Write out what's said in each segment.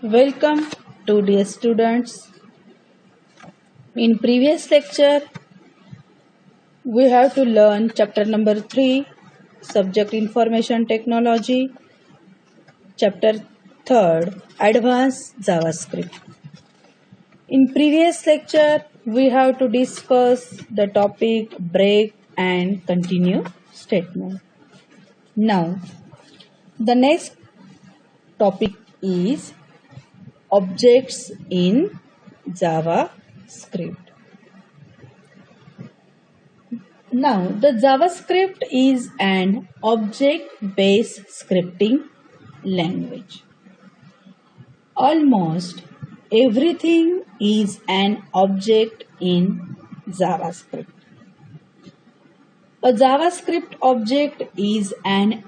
Welcome to dear students. In previous lecture, we have to learn chapter number 3, subject information technology, chapter 3rd, advanced JavaScript. In previous lecture, we have to discuss the topic break and continue statement. Now, the next topic is objects in JavaScript. Now, the JavaScript is an object-based scripting language. Almost everything is an object in JavaScript. A JavaScript object is an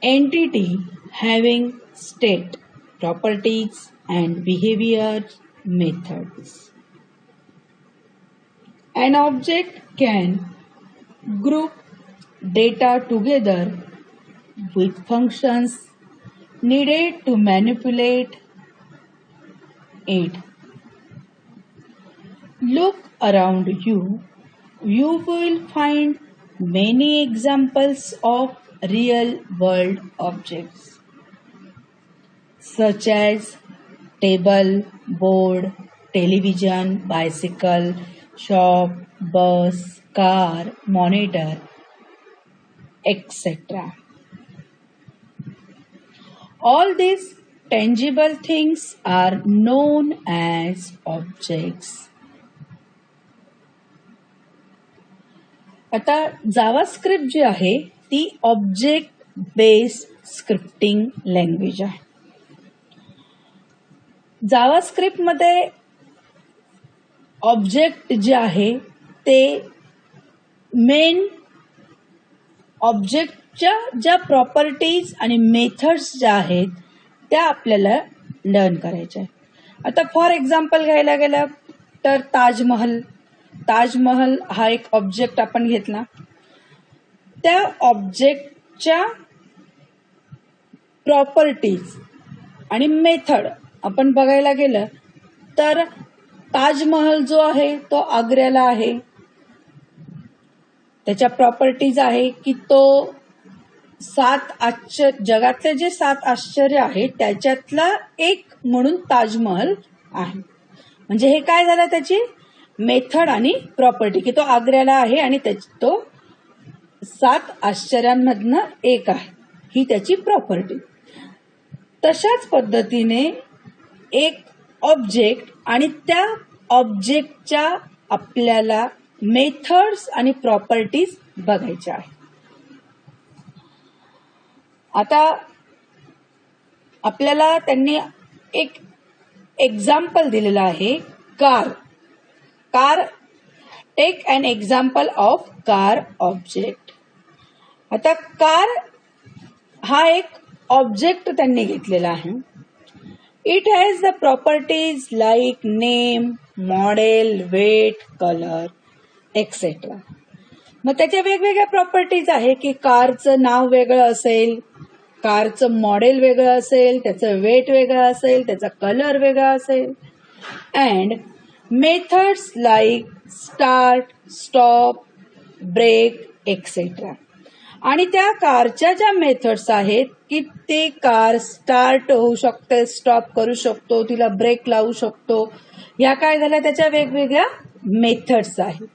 entity having state, properties, and behavior methods. An object can group data together with functions needed to manipulate it. Look around you. You will find many examples of real-world objects, such as table, board, television, bicycle, shop, bus, car, monitor, etc. All these tangible things are known as objects. आता JavaScript जी आहे ती object based scripting language आहे. JavaScript मध्ये object जे आहे ते main ऑब्जेक्टच्या ज्या प्रॉपर्टीज आणि मेथड्स ज्या आहेत त्या आपल्याला लर्न करायच्या आहे. आता फॉर एक्झाम्पल घ्यायला गेलं तर ताजमहल हा एक ऑब्जेक्ट आपण घेतला. त्या ऑब्जेक्टच्या प्रॉपर्टीज आणि मेथड आपण बघायला गेलं तर ताजमहल जो आहे तो आग्र्याला आहे. त्याच्या प्रॉपर्टीज आहे की तो जगातले जे 7 आश्चर्य आहेत त्याच्यातला एक म्हणून ताजमहल आहे. म्हणजे हे काय झालं त्याची मेथड आणि प्रॉपर्टी की तो आग्र्याला आहे आणि तो 7 आश्चर्यांमधनं एक आहे, ही त्याची प्रॉपर्टी. तशाच पद्धतीने एक ऑब्जेक्ट आणि त्या ऑब्जेक्टच्या आपल्याला मेथड्स आणि प्रॉपर्टीज बघायच्या आहेत. आता आपल्याला त्यांनी एक एक्झाम्पल दिलेलं आहे car. Take an example of car object. आता कार हा एक ऑब्जेक्ट त्यांनी घेतलेला आहे. It has the properties like name, model, weight, colour etcetera. मग त्याच्या वेगवेगळ्या प्रॉपर्टीज आहे की कारचं नाव वेगळं असेल, कारचं मॉडेल वेगळं असेल, त्याचं वेट वेगळं असेल, त्याचा कलर वेगळा असेल. And methods like start, stop, brake etcetera. आणि त्या कारच्या ज्या मेथड्स आहेत की ते कार स्टार्ट होऊ शकते, स्टॉप करू शकतो, तिला ब्रेक लावू शकतो, ह्या काय झाल्या त्याच्या वेगवेगळ्या मेथड्स आहेत.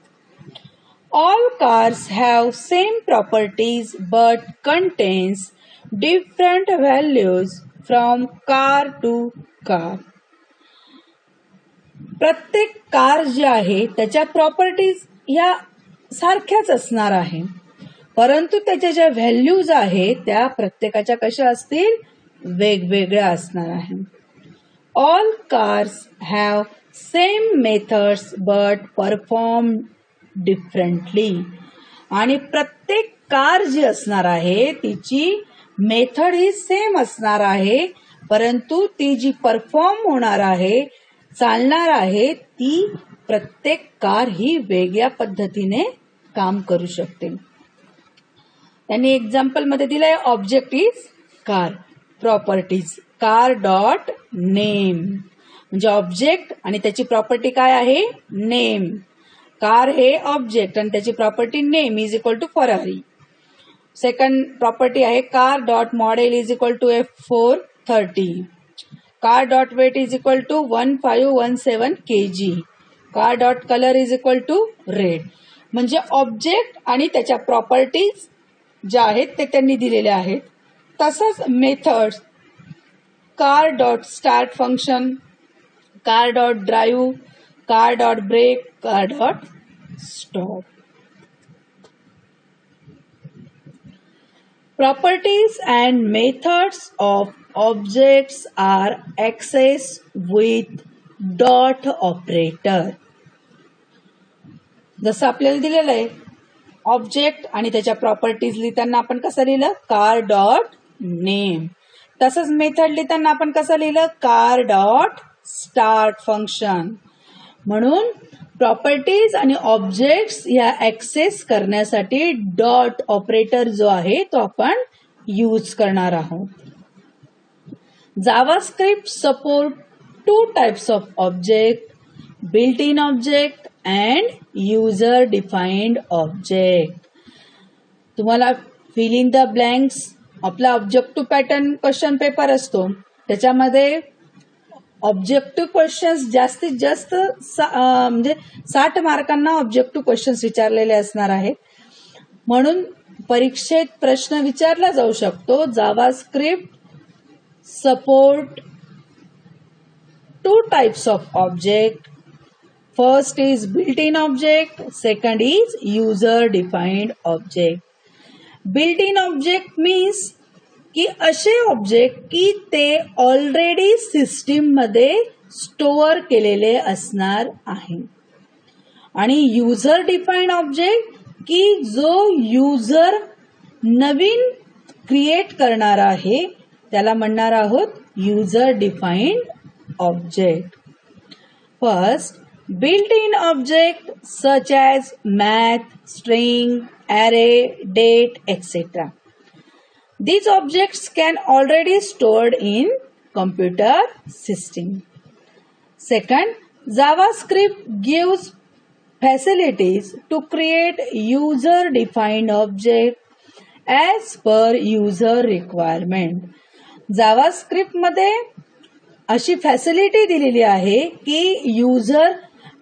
All cars have same properties but contains different values from car to car. प्रत्येक कार जी आहे त्याच्या प्रॉपर्टीज ह्या सारख्याच असणार आहे, परंतु त्याच्या ज्या व्हॅल्यूज आहेत त्या प्रत्येकाच्या कशा असतील, वेगवेगळ्या असणार आहे. All cars have same methods but perform differently. आणि प्रत्येक कार जी असणार आहे तिची मेथड ही सेम असणार आहे, परंतु ती जी परफॉर्म होणार आहे, चालणार आहे, ती प्रत्येक कार ही वेगळ्या पद्धतीने काम करू शकते. त्यांनी एक्झाम्पल मध्ये दिलंय object is car, properties car dot name. म्हणजे ऑब्जेक्ट आणि त्याची प्रॉपर्टी काय आहे? नेम. कार हे ऑब्जेक्ट आणि त्याची property name is equal to Ferrari. Second property आहे car dot model is equal to F430. Car dot weight is equal to 1517 kg. Car dot colour is equal to red. म्हणजे object आणि त्याच्या properties ज्या आहेत ते त्यांनी दिलेल्या आहेत. तसंच methods car dot start function, car dot drive, car dot brake, car dot stop. Properties and methods of objects are accessed with dot operator. जसं आपल्याला दिलेलं आहे ऑब्जेक्ट आणि त्याच्या प्रॉपर्टीज लिहिताना आपण कसं लिहिलं? Car dot name. तसंच मेथड लिहिताना आपण कसं लिहिलं? Car dot start function. म्हणून प्रॉपर्टीज आणि ऑब्जेक्ट्स या ऍक्सेस करण्यासाठी डॉट ऑपरेटर जो आहे तो आपण यूज करणार आहोत. JavaScript support 2 types of object, built in object and user defined object. तुम्हाला फिल इन द ब्लँक्स आपला ऑब्जेक्टिव्ह पॅटर्न क्वेश्चन पेपर असतो. त्याच्यामध्ये ऑब्जेक्टिव्ह क्वेश्चन्स जास्तीत जास्त म्हणजे 60 मार्कांना ऑब्जेक्टिव्ह क्वेश्चन्स विचारलेले असणार आहेत. म्हणून परीक्षेत प्रश्न विचारला जाऊ शकतो. JavaScript support 2 types of object. First is built in object, second is user defined object. Built in object means की असे ऑब्जेक्ट की ते ऑलरेडी सिस्टीम मध्ये स्टोअर केलेले असणार आहे. आणि युजर डिफाइंड ऑब्जेक्ट की जो युजर नवीन क्रिएट करणार आहे त्याला म्हणणार आहोत user defined object. First, built in object such as math, string, array, date etcetera. These objects can already stored in computer system. Second, JavaScript gives facilities to create user-defined object as per user requirement. JavaScript मध्ये अशी facility दिलेली आहे की user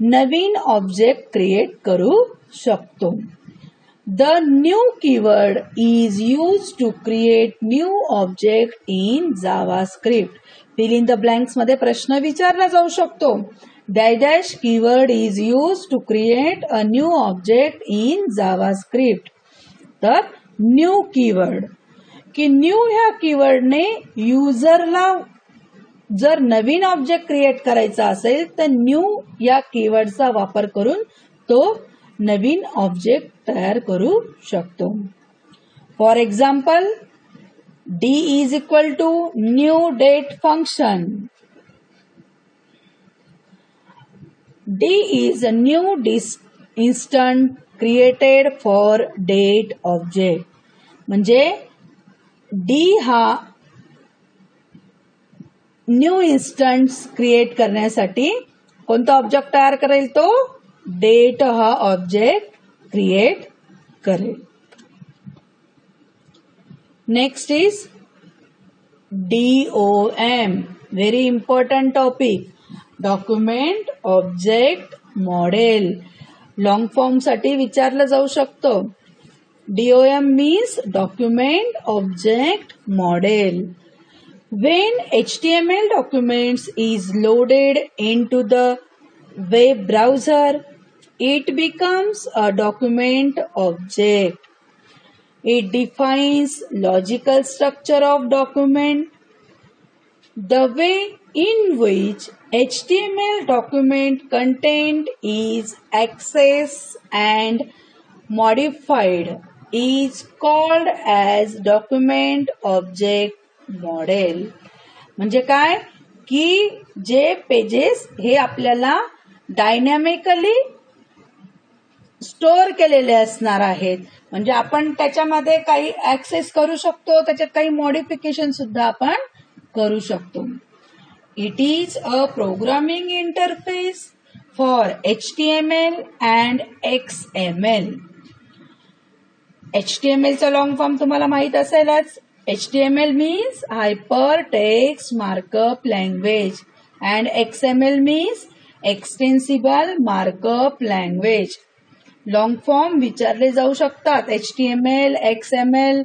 नवीन object create करू शकतो. The new keyword is used to create new object in JavaScript. Fill in the blanks मध्ये प्रश्न विचारला जाऊ शकतो. Dash keyword is used to create a new object in JavaScript. तर न्यू कीवर्ड की new ह्या कीवर्डने युजरला जर नवीन ऑब्जेक्ट क्रिएट करायचा असेल तर न्यू या कीवर्डचा वापर करून तो नवीन ऑब्जेक्ट तयार करू शकतो. For example, D is equal to new date function. D is a new instant created for date object. म्हणजे डी हा न्यू इन्स्टंट्स क्रिएट करण्यासाठी कोणता ऑब्जेक्ट तयार करेल? तो डेट हा ऑब्जेक्ट क्रिएट करेल. Next is DOM, very important topic. Document object model. Long form साठी विचारलं जाऊ शकतो. DOM means document object model. When HTML documents is loaded into the web browser, it becomes a document object. It defines logical structure of document. The way in which HTML document content is accessed and modified is called as document object model. म्हणजे काय की जे pages हे आपल्याला dynamically store केलेले असणार आहेत. म्हणजे आपण त्याच्यामध्ये काही ऍक्सेस करू शकतो, त्याच्यात काही मॉडिफिकेशन सुद्धा आपण करू शकतो. It is a programming interface for HTML and XML. HTML चा लॉंग फॉर्म तुम्हाला माहित असेलच. HTML means Hypertext Markup Language and XML means Extensible Markup Language. Long form विचारले जाऊ शकतात. HTML, XML.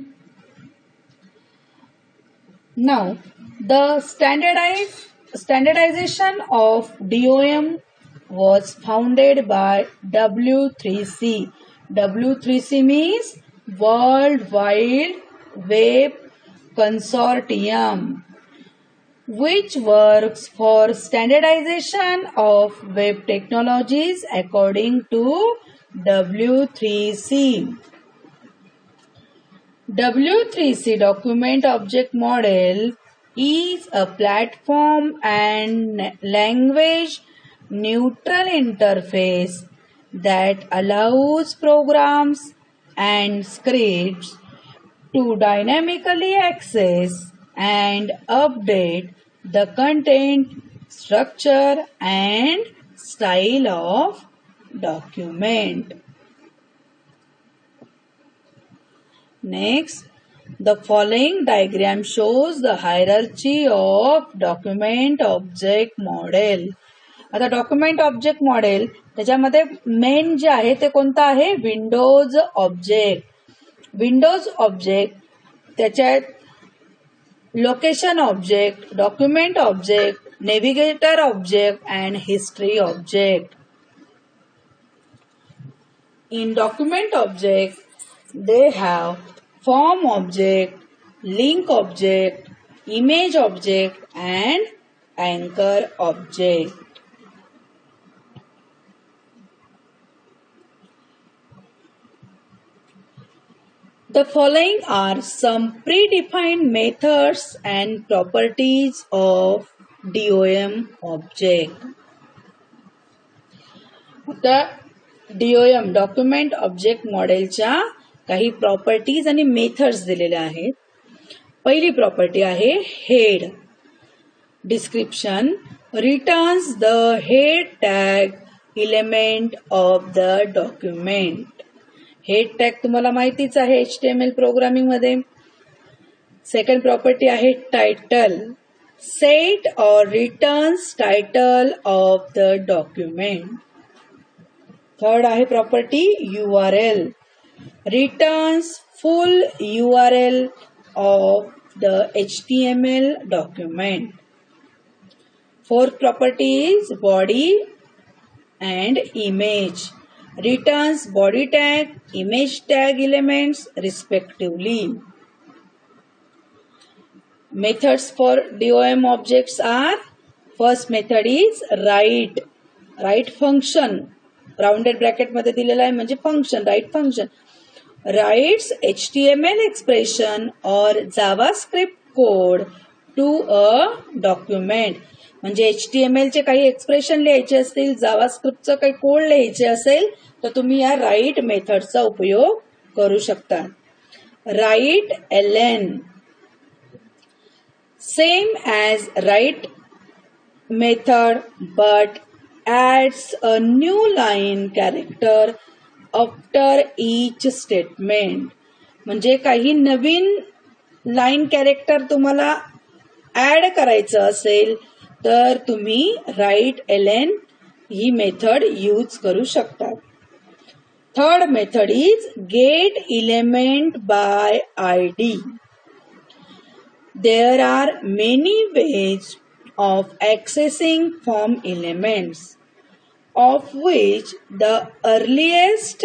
Now, the standardization of DOM was founded by W3C. W3C means World Wide Web Consortium, which works for standardization of web technologies according to W3C. W3C Document Object Model is a platform and language neutral interface that allows programs and scripts to dynamically access and update the content, structure and style of document. Next, the following diagram shows the hierarchy of document object model. आता document object model त्याच्यामध्ये main जे आहे ते कोणतं आहे? Windows object. Windows object त्याच्यात location object, document object, navigator object and history object. In document object, they have form object, link object, image object and anchor object. The following are some predefined methods and properties of DOM object. The DOM document object मॉडेलच्या काही properties आणि methods दिलेल्या आहेत. पहिली property आहे head. Description returns the head tag element of the document. Head tag तुम्हाला माहितीच आहे HTML प्रोग्रामिंग मध्ये. सेकंड प्रॉपर्टी आहे टायटल. सेट और returns title of the document. Third आहे property URL. Returns full URL of the HTML document. Fourth property is body and image. Returns body tag, image tag elements respectively. Methods for DOM objects are, first method is write. Write function. Rounded bracket मध्ये दिलेला आहे म्हणजे function, write function. Writes HTML expression और JavaScript code to a document. म्हणजे HTML चे काही expression लिहायचे असतील, जावास्क्रिप्टचं काही कोड लिहायचे असेल तर तुम्ही या राईट मेथडचा उपयोग करू शकता. Right ln same as right method but adds a new line character after each statement. म्हणजे काही नवीन लाईन कॅरेक्टर तुम्हाला ऍड करायचं असेल तर तुम्ही राइट ln ही मेथड यूज करू शकता. Third method is get element by ID. There are many ways of accessing form elements, of which the earliest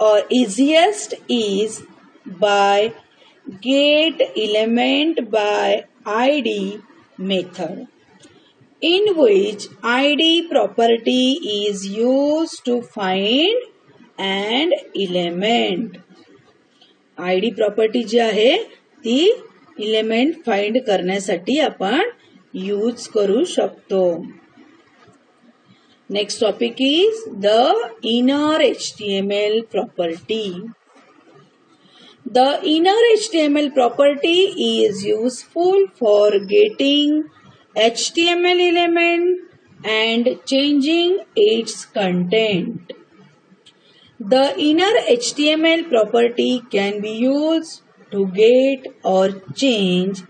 or easiest is by get element by ID method, in which ID property is used to find an element. ID property जी आहे ती element find करण्यासाठी आपण use करू शकतो. Next topic is the inner HTML property. The inner HTML property is useful for getting HTML element and changing its content. The inner HTML property can be used to get or change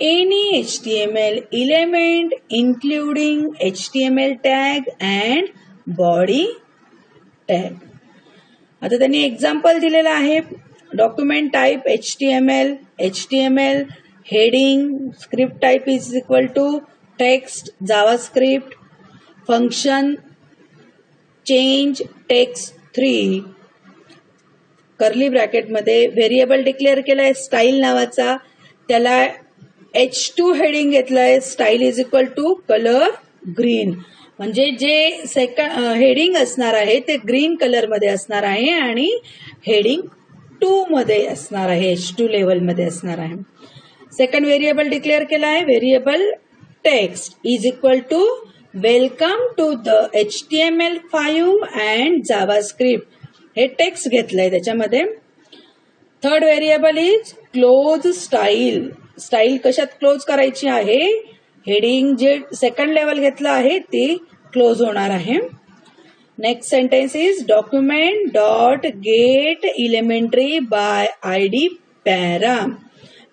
any HTML element including HTML tag and body tag. आता त्यांनी example दिलेला आहे. Document type HTML heading script type is equal to text JavaScript function change text 3 curly ब्रॅकेटमध्ये variable declare केलाय style नावाचा, त्याला H2 heading घेतलाय, style is equal to colour green, म्हणजे जे हेडिंग असणार आहे ते ग्रीन कलर मध्ये असणार आहे आणि हेडिंग 2 मध्ये असणार आहे, H2 लेवल मध्ये असणार आहे. सेकंड व्हेरिएबल डिक्लेअर केला आहे, variable text is equal to welcome to the HTML5 and JavaScript, हे टेक्स्ट घेतलंय त्याच्यामध्ये. Third variable is close style, style कशात क्लोज करायची आहे, हेडिंग जे सेकंड लेवल घेतलं आहे ते क्लोज होणार आहे. Next sentence is document dot get elementary by ID para,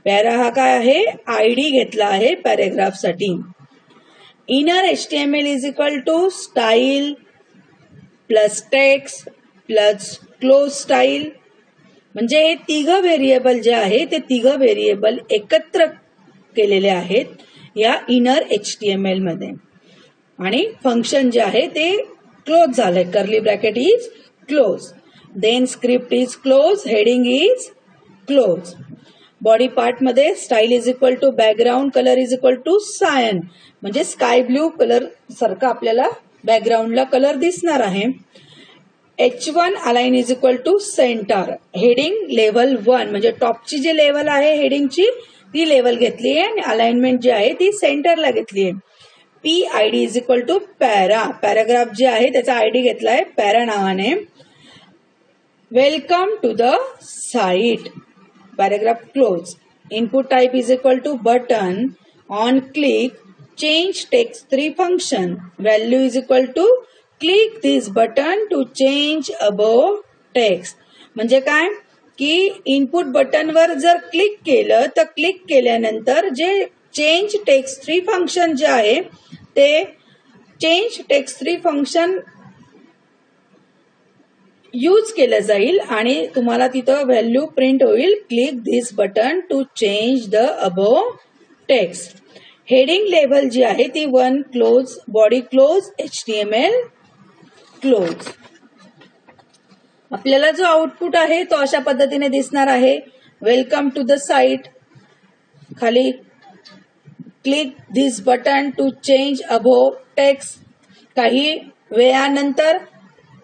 para हा काय आहे, ID घेतला आहे पॅरेग्राफ साठी. Inner HTML is equal to style plus text plus close style, म्हणजे हे तिघं व्हेरिएबल जे आहे ते तिघं व्हेरिएबल एकत्र केलेले आहेत या इनर HTML मध्ये. आणि फंक्शन जे आहे ते क्लोज झालंय, curly bracket is close, then script is close, heading is close. Body part मध्ये style is equal to background colour is equal to cyan, म्हणजे स्काय ब्ल्यू कलर सारखा आपल्याला बॅकग्राऊंडला कलर दिसणार आहे. H1 align is equal to centre, heading level 1 म्हणजे टॉपची जी level आहे हेडिंगची ती level घेतली आहे आणि अलाइनमेंट जी आहे ती सेंटरला घेतली आहे. PID is equal to para, paragraph जे आहे त्याचा आयडी घेतलाय पॅरा नावाने. Welcome to the site, paragraph close. Input type is equal to button, on click change text 3 function, value is equal to click this button to change above text, म्हणजे काय की input बटनवर जर click केलं तर click केल्यानंतर जे change text 3 function जे आहे ते चेंज टेक्स्ट 3 फंक्शन यूज केलं जाईल आणि तुम्हाला तिथं व्हॅल्यू प्रिंट होईल, click this button to change the above text. Heading level जी आहे ती 1 close, body close, HTML close. आपल्याला जो आउटपुट आहे तो अशा पद्धतीने दिसणार आहे. वेलकम टू द साइट, खाली click this button to change above text. काही वेळानंतर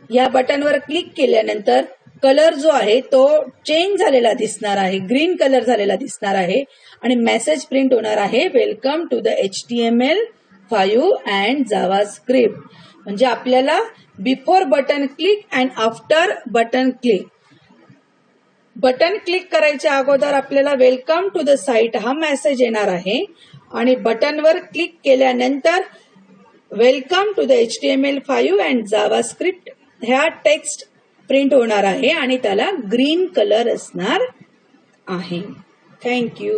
या बटनवर क्लिक केल्यानंतर कलर जो आहे तो चेंज झालेला दिसणार आहे, ग्रीन कलर झालेला दिसणार आहे आणि मेसेज प्रिंट होणार आहे, welcome to the HTML5 and JavaScript. म्हणजे आपल्याला before button click and after button click, button click करायच्या अगोदर आपल्याला वेलकम टू द साइट हा मेसेज येणार आहे आणि बटनवर क्लिक केल्यानंतर welcome to the HTML5 and JavaScript ह्या टेक्स्ट प्रिंट होणार आहे आणि त्याला ग्रीन कलर असणार आहे. थँक्यू.